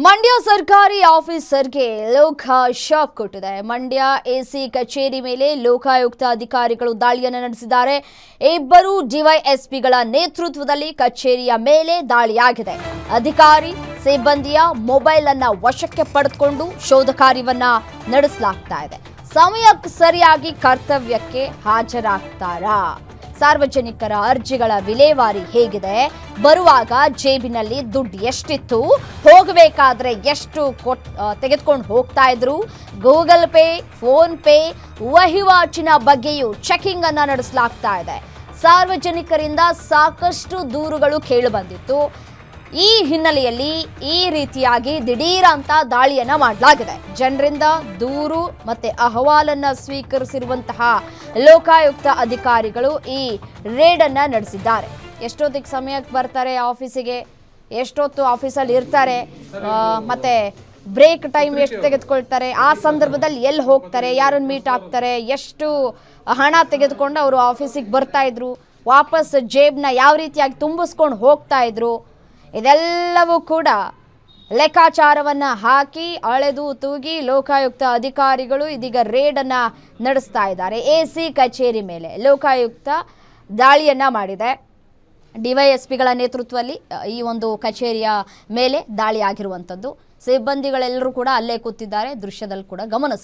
ಮಂಡ್ಯ ಸರ್ಕಾರಿ ಆಫೀಸರ್ಗೆ ಲೋಕ ಶಾಕ್ ಕೊಟ್ಟಿದೆ. ಮಂಡ್ಯ ಎಸಿ ಕಚೇರಿ ಮೇಲೆ ಲೋಕಾಯುಕ್ತ ಅಧಿಕಾರಿಗಳು ದಾಳಿಯನ್ನು ನಡೆಸಿದ್ದಾರೆ. ಇಬ್ಬರು ಡಿವೈಎಸ್ಪಿಗಳ ನೇತೃತ್ವದಲ್ಲಿ ಕಚೇರಿಯ ಮೇಲೆ ದಾಳಿಯಾಗಿದೆ. ಅಧಿಕಾರಿ ಸಿಬ್ಬಂದಿಯ ಮೊಬೈಲ್ ಅನ್ನು ವಶಕ್ಕೆ ಪಡೆದುಕೊಂಡು ಶೋಧ ಕಾರ್ಯವನ್ನ ನಡೆಸಲಾಗ್ತಾ ಇದೆ. ಸಮಯಕ್ಕೆ ಸರಿಯಾಗಿ ಕರ್ತವ್ಯಕ್ಕೆ ಹಾಜರಾಗ್ತಾರಾ? ಸಾರ್ವಜನಿಕರ ಅರ್ಜಿಗಳ ವಿಲೇವಾರಿ ಹೇಗಿದೆ? ಬರುವಾಗ ಜೇಬಿನಲ್ಲಿ ದುಡ್ಡು ಎಷ್ಟಿತ್ತು? ಹೋಗಬೇಕಾದ್ರೆ ಎಷ್ಟು ತೆಗೆದುಕೊಂಡು ಹೋಗ್ತಾ ಇದ್ರು? ಗೂಗಲ್ ಪೇ, ಫೋನ್ ಪೇ ವಹಿವಾಟಿನ ಬಗ್ಗೆಯೂ ಚೆಕಿಂಗ್ ಅನ್ನ ನಡೆಸಲಾಗ್ತಾ ಇದೆ. ಸಾರ್ವಜನಿಕರಿಂದ ಸಾಕಷ್ಟು ದೂರುಗಳು ಕೇಳಿಬಂದಿತ್ತು. ಈ ಹಿನ್ನೆಲೆಯಲ್ಲಿ ಈ ರೀತಿಯಾಗಿ ದಿಢೀರ್ ಅಂತ ದಾಳಿಯನ್ನ ಮಾಡಲಾಗಿದೆ. ಜನರಿಂದ ದೂರು ಮತ್ತೆ ಅಹವಾಲನ್ನ ಸ್ವೀಕರಿಸಿರುವಂತಹ ಲೋಕಾಯುಕ್ತ ಅಧಿಕಾರಿಗಳು ಈ ರೇಡ್ ಅನ್ನ ನಡೆಸಿದ್ದಾರೆ. ಎಷ್ಟೊತ್ತಿಗೆ ಸಮಯಕ್ಕೆ ಬರ್ತಾರೆ ಆಫೀಸಿಗೆ, ಎಷ್ಟೊತ್ತು ಆಫೀಸಲ್ಲಿ ಇರ್ತಾರೆ, ಮತ್ತೆ ಬ್ರೇಕ್ ಟೈಮ್ ಎಷ್ಟು ತೆಗೆದುಕೊಳ್ತಾರೆ, ಆ ಸಂದರ್ಭದಲ್ಲಿ ಎಲ್ಲಿ ಹೋಗ್ತಾರೆ, ಯಾರನ್ನು ಮೀಟ್ ಆಗ್ತಾರೆ, ಎಷ್ಟು ಹಣ ತೆಗೆದುಕೊಂಡು ಅವರು ಆಫೀಸಿಗೆ ಬರ್ತಾ ಇದ್ರು, ವಾಪಸ್ ಜೇಬ್ನ ಯಾವ ರೀತಿಯಾಗಿ ತುಂಬಿಸ್ಕೊಂಡು ಹೋಗ್ತಾ ಇದ್ರು, ಇದೆಲ್ಲವೂ ಕೂಡ ಲೆಕ್ಕಾಚಾರವನ್ನು ಹಾಕಿ ಅಳೆದು ತೂಗಿ ಲೋಕಾಯುಕ್ತ ಅಧಿಕಾರಿಗಳು ಇದೀಗ ರೇಡನ್ನು ನಡೆಸ್ತಾ ಇದ್ದಾರೆ. ಎಸಿ ಕಚೇರಿ ಮೇಲೆ ಲೋಕಾಯುಕ್ತ ದಾಳಿಯನ್ನು ಮಾಡಿದೆ. ಡಿವೈಎಸ್ಪಿಗಳ ನೇತೃತ್ವದಲ್ಲಿ ಈ ಒಂದು ಕಚೇರಿಯ ಮೇಲೆ ದಾಳಿ ಆಗಿರುವಂಥದ್ದು. ಸಿಬ್ಬಂದಿಗಳೆಲ್ಲರೂ ಕೂಡ ಅಲ್ಲೇ ಕೂತಿದ್ದಾರೆ. ದೃಶ್ಯದಲ್ಲಿ ಕೂಡ ಗಮನಿಸಬಹುದು.